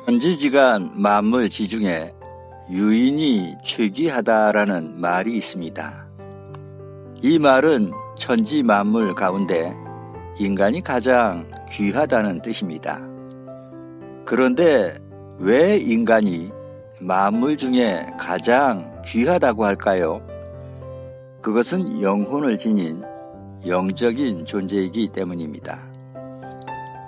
천지지간 만물 지중에 유인이 최귀하다라는 말이 있습니다. 이 말은 천지 만물 가운데 인간이 가장 귀하다는 뜻입니다. 그런데 왜 인간이 만물 중에 가장 귀하다고 할까요? 그것은 영혼을 지닌 영적인 존재이기 때문입니다.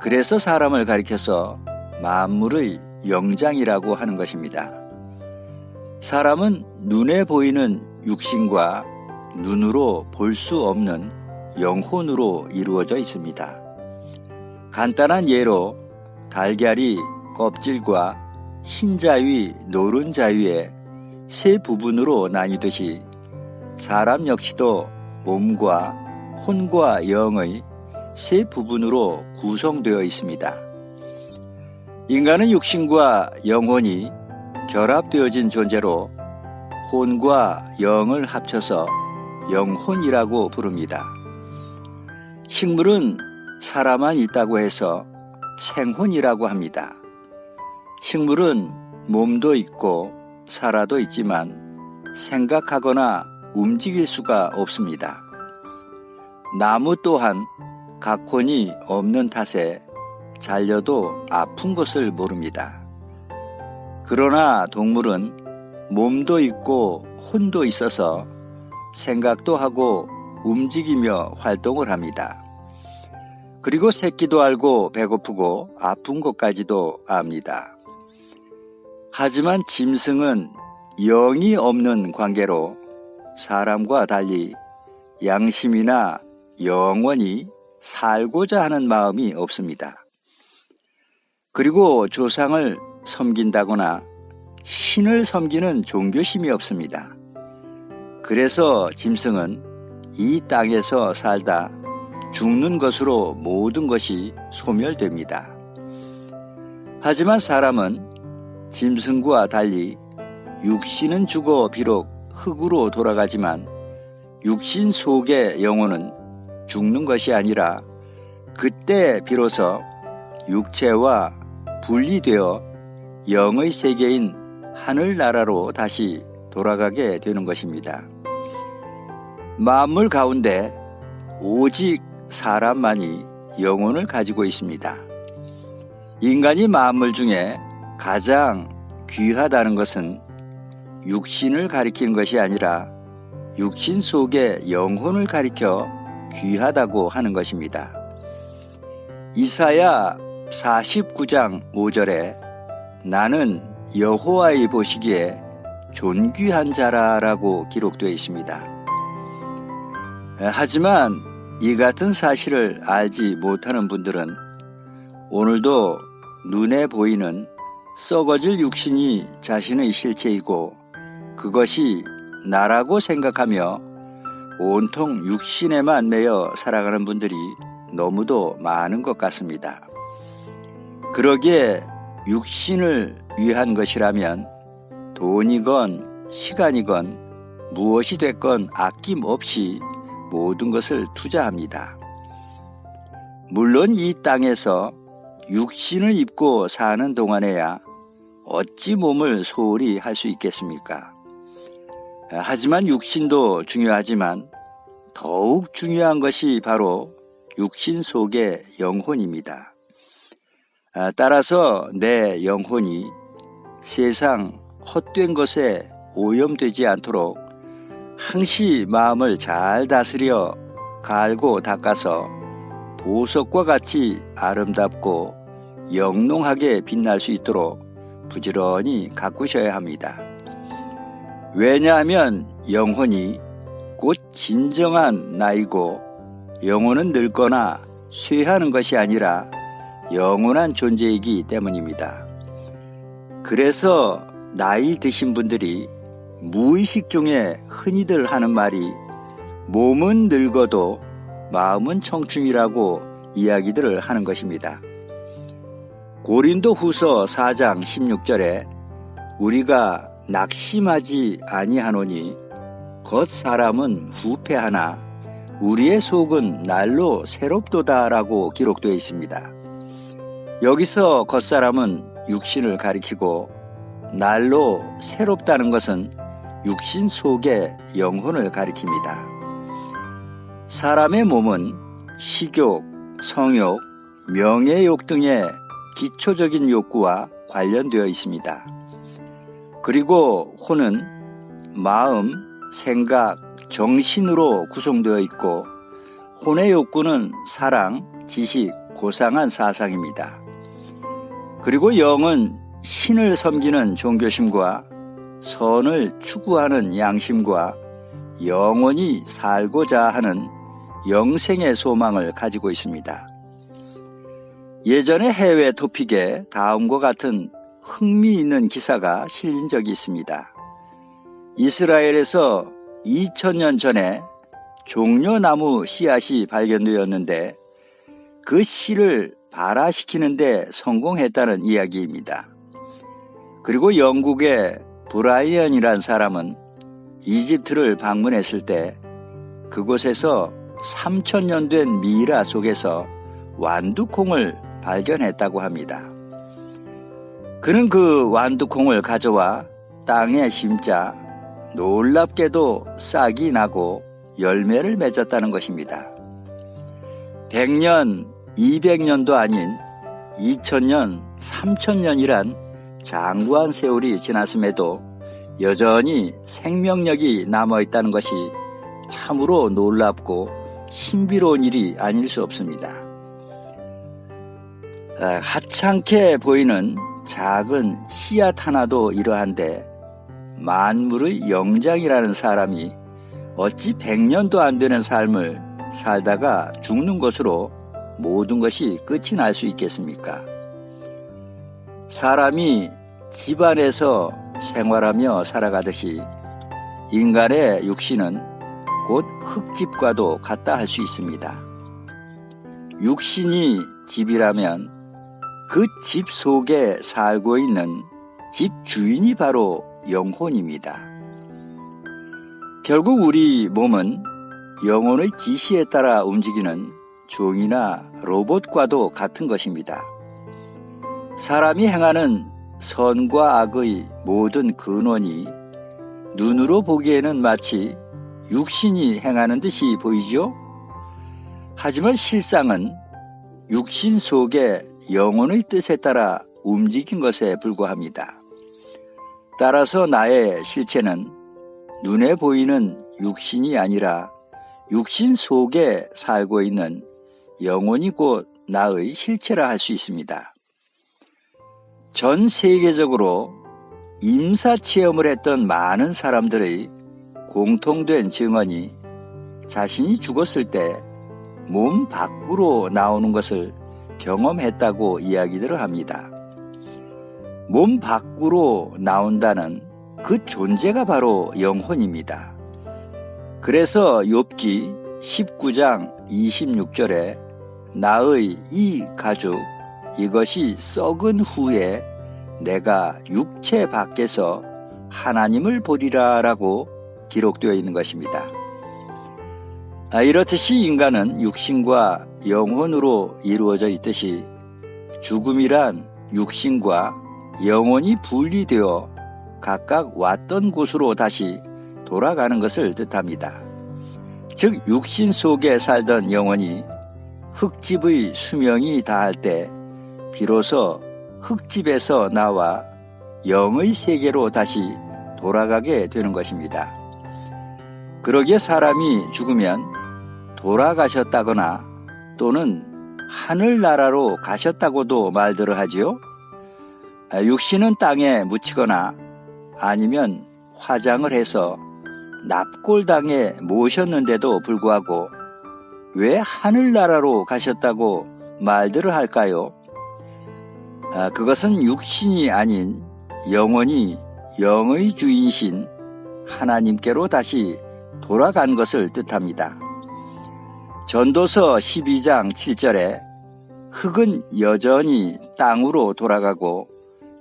그래서 사람을 가리켜서 만물의 영장이라고 하는 것입니다. 사람은 눈에 보이는 육신과 눈으로 볼 수 없는 영혼으로 이루어져 있습니다. 간단한 예로 달걀이 껍질과 흰자위, 노른자위의 세 부분으로 나뉘듯이 사람 역시도 몸과 혼과 영의 세 부분으로 구성되어 있습니다. 인간은 육신과 영혼이 결합되어진 존재로 혼과 영을 합쳐서 영혼이라고 부릅니다. 식물은 살아만 있다고 해서 생혼이라고 합니다. 식물은 몸도 있고 살아도 있지만 생각하거나 움직일 수가 없습니다. 나무 또한 각혼이 없는 탓에 잘려도 아픈 것을 모릅니다. 그러나 동물은 몸도 있고 혼도 있어서 생각도 하고 움직이며 활동을 합니다. 그리고 새끼도 알고 배고프고 아픈 것까지도 압니다. 하지만 짐승은 영이 없는 관계로 사람과 달리 양심이나 영원히 살고자 하는 마음이 없습니다. 그리고 조상을 섬긴다거나 신을 섬기는 종교심이 없습니다. 그래서 짐승은 이 땅에서 살다 죽는 것으로 모든 것이 소멸됩니다. 하지만 사람은 짐승과 달리 육신은 죽어 비록 흙으로 돌아가지만 육신 속의 영혼은 죽는 것이 아니라 그때 비로소 육체와 분리되어 영의 세계인 하늘나라로 다시 돌아가게 되는 것입니다. 만물 가운데 오직 사람만이 영혼을 가지고 있습니다. 인간이 만물 중에 가장 귀하다는 것은 육신을 가리키는 것이 아니라 육신 속의 영혼을 가리켜 귀하다고 하는 것입니다. 이사야 49장 5절에 나는 여호와의 보시기에 존귀한 자라라고 기록되어 있습니다. 하지만 이 같은 사실을 알지 못하는 분들은 오늘도 눈에 보이는 썩어질 육신이 자신의 실체이고 그것이 나라고 생각하며 온통 육신에만 매여 살아가는 분들이 너무도 많은 것 같습니다. 그러기에 육신을 위한 것이라면 돈이건 시간이건 무엇이 됐건 아낌없이 모든 것을 투자합니다. 물론 이 땅에서 육신을 입고 사는 동안에야 어찌 몸을 소홀히 할 수 있겠습니까? 하지만 육신도 중요하지만 더욱 중요한 것이 바로 육신 속의 영혼입니다. 따라서 내 영혼이 세상 헛된 것에 오염되지 않도록 항시 마음을 잘 다스려 갈고 닦아서 보석과 같이 아름답고 영롱하게 빛날 수 있도록 부지런히 가꾸셔야 합니다. 왜냐하면 영혼이 곧 진정한 나이고 영혼은 늙거나 쇠하는 것이 아니라 영원한 존재이기 때문입니다. 그래서 나이 드신 분들이 무의식 중에 흔히들 하는 말이 몸은 늙어도 마음은 청춘이라고 이야기들을 하는 것입니다. 고린도후서 4장 16절에 우리가 낙심하지 아니하노니 겉사람은 후패하나 우리의 속은 날로 새롭도다라고 기록되어 있습니다. 여기서 겉사람은 육신을 가리키고 날로 새롭다는 것은 육신 속의 영혼을 가리킵니다. 사람의 몸은 식욕, 성욕, 명예욕 등의 기초적인 욕구와 관련되어 있습니다. 그리고 혼은 마음, 생각, 정신으로 구성되어 있고 혼의 욕구는 사랑, 지식, 고상한 사상입니다. 그리고 영은 신을 섬기는 종교심과 선을 추구하는 양심과 영원히 살고자 하는 영생의 소망을 가지고 있습니다. 예전에 해외 토픽에 다음과 같은 흥미있는 기사가 실린 적이 있습니다. 이스라엘에서 2000년 전에 종려나무 씨앗이 발견되었는데 그 씨를 발화시키는 데 성공했다는 이야기입니다. 그리고 영국의 브라이언이란 사람은 이집트를 방문했을 때 그곳에서 3000년 된 미이라 속에서 완두콩을 발견했다고 합니다. 그는 그 완두콩을 가져와 땅에 심자 놀랍게도 싹이 나고 열매를 맺었다는 것입니다. 100년, 200년도 아닌 2000년, 3000년이란 장구한 세월이 지났음에도 여전히 생명력이 남아있다는 것이 참으로 놀랍고 신비로운 일이 아닐 수 없습니다. 하찮게 보이는 작은 씨앗 하나도 이러한데 만물의 영장이라는 사람이 어찌 100년도 안 되는 삶을 살다가 죽는 것으로 모든 것이 끝이 날 수 있겠습니까? 사람이 집안에서 생활하며 살아가듯이 인간의 육신은 곧 흙집과도 같다 할 수 있습니다. 육신이 집이라면 그 집 속에 살고 있는 집 주인이 바로 영혼입니다. 결국 우리 몸은 영혼의 지시에 따라 움직이는 종이나 로봇과도 같은 것입니다. 사람이 행하는 선과 악의 모든 근원이 눈으로 보기에는 마치 육신이 행하는 듯이 보이지요? 하지만 실상은 육신 속에 영혼의 뜻에 따라 움직인 것에 불과합니다. 따라서 나의 실체는 눈에 보이는 육신이 아니라 육신 속에 살고 있는 영혼이 곧 나의 실체라 할 수 있습니다. 전 세계적으로 임사체험을 했던 많은 사람들의 공통된 증언이 자신이 죽었을 때 몸 밖으로 나오는 것을 경험했다고 이야기들을 합니다. 몸 밖으로 나온다는 그 존재가 바로 영혼입니다. 그래서 욥기 19장 26절에 나의 이 가죽 이것이 썩은 후에 내가 육체 밖에서 하나님을 보리라 라고 기록되어 있는 것입니다. 이렇듯이 인간은 육신과 영혼으로 이루어져 있듯이 죽음이란 육신과 영혼이 분리되어 각각 왔던 곳으로 다시 돌아가는 것을 뜻합니다. 즉 육신 속에 살던 영혼이 흙집의 수명이 다할 때 비로소 흙집에서 나와 영의 세계로 다시 돌아가게 되는 것입니다. 그러기에 사람이 죽으면 돌아가셨다거나 또는 하늘나라로 가셨다고도 말들을 하지요. 육신은 땅에 묻히거나 아니면 화장을 해서 납골당에 모셨는데도 불구하고 왜 하늘나라로 가셨다고 말들을 할까요? 그것은 육신이 아닌 영혼이 영의 주인이신 하나님께로 다시 돌아간 것을 뜻합니다. 전도서 12장 7절에 흙은 여전히 땅으로 돌아가고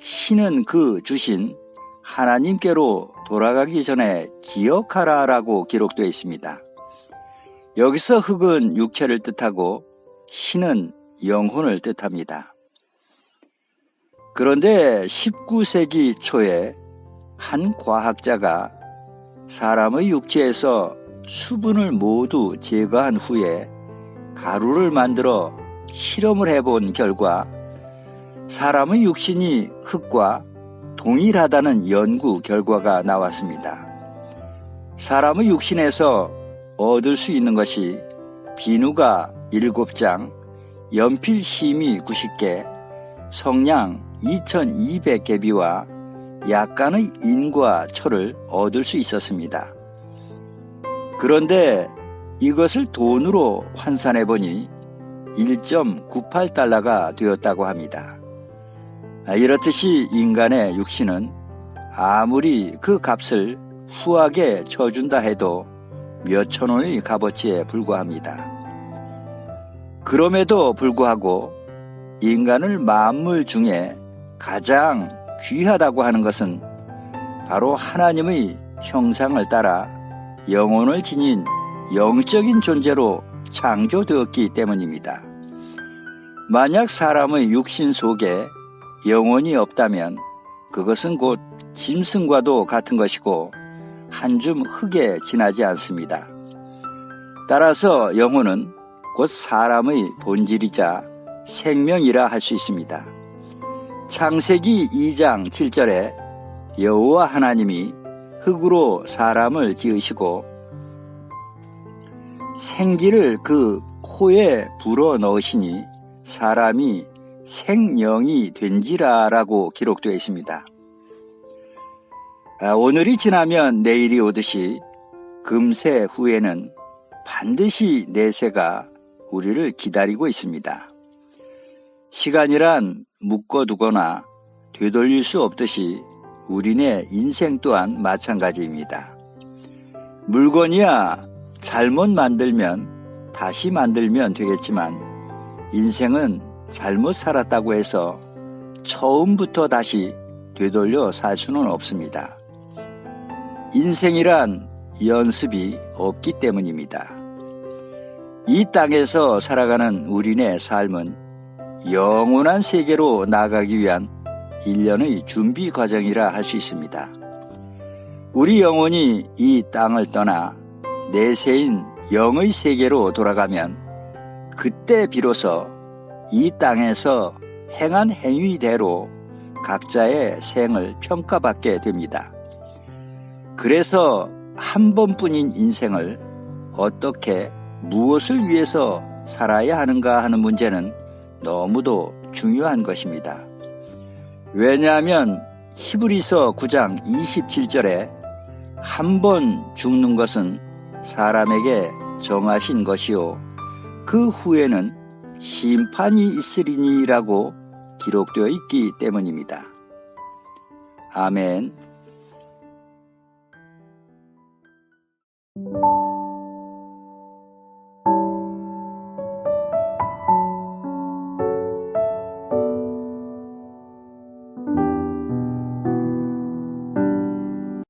신은 그 주신 하나님께로 돌아가기 전에 기억하라라고 기록되어 있습니다. 여기서 흙은 육체를 뜻하고 신은 영혼을 뜻합니다. 그런데 19세기 초에 한 과학자가 사람의 육체에서 수분을 모두 제거한 후에 가루를 만들어 실험을 해본 결과 사람의 육신이 흙과 동일하다는 연구 결과가 나왔습니다. 사람의 육신에서 얻을 수 있는 것이 비누가 7장, 연필 심이 90개, 성냥 2200개비와 약간의 인과 철을 얻을 수 있었습니다. 그런데 이것을 돈으로 환산해보니 1.98달러가 되었다고 합니다. 이렇듯이 인간의 육신은 아무리 그 값을 후하게 쳐준다 해도 몇천 원의 값어치에 불과합니다. 그럼에도 불구하고 인간을 만물 중에 가장 귀하다고 하는 것은 바로 하나님의 형상을 따라 영혼을 지닌 영적인 존재로 창조되었기 때문입니다. 만약 사람의 육신 속에 영혼이 없다면 그것은 곧 짐승과도 같은 것이고 한 줌 흙에 지나지 않습니다. 따라서 영혼은 곧 사람의 본질이자 생명이라 할 수 있습니다. 창세기 2장 7절에 여호와 하나님이 흙으로 사람을 지으시고 생기를 그 코에 불어 넣으시니 사람이 생령이 된지라라고 기록되어 있습니다. 오늘이 지나면 내일이 오듯이 금세 후에는 반드시 내세가 우리를 기다리고 있습니다. 시간이란 묶어두거나 되돌릴 수 없듯이 우리네 인생 또한 마찬가지입니다. 물건이야 잘못 만들면 다시 만들면 되겠지만 인생은 잘못 살았다고 해서 처음부터 다시 되돌려 살 수는 없습니다. 인생이란 연습이 없기 때문입니다. 이 땅에서 살아가는 우리네 삶은 영원한 세계로 나아가기 위한 일련의 준비 과정이라 할 수 있습니다. 우리 영혼이 이 땅을 떠나 내세인 영의 세계로 돌아가면 그때 비로소 이 땅에서 행한 행위대로 각자의 생을 평가받게 됩니다. 그래서 한 번뿐인 인생을 어떻게 무엇을 위해서 살아야 하는가 하는 문제는 너무도 중요한 것입니다. 왜냐하면 히브리서 9장 27절에 한 번 죽는 것은 사람에게 정하신 것이요 그 후에는 심판이 있으리니라고 기록되어 있기 때문입니다. 아멘.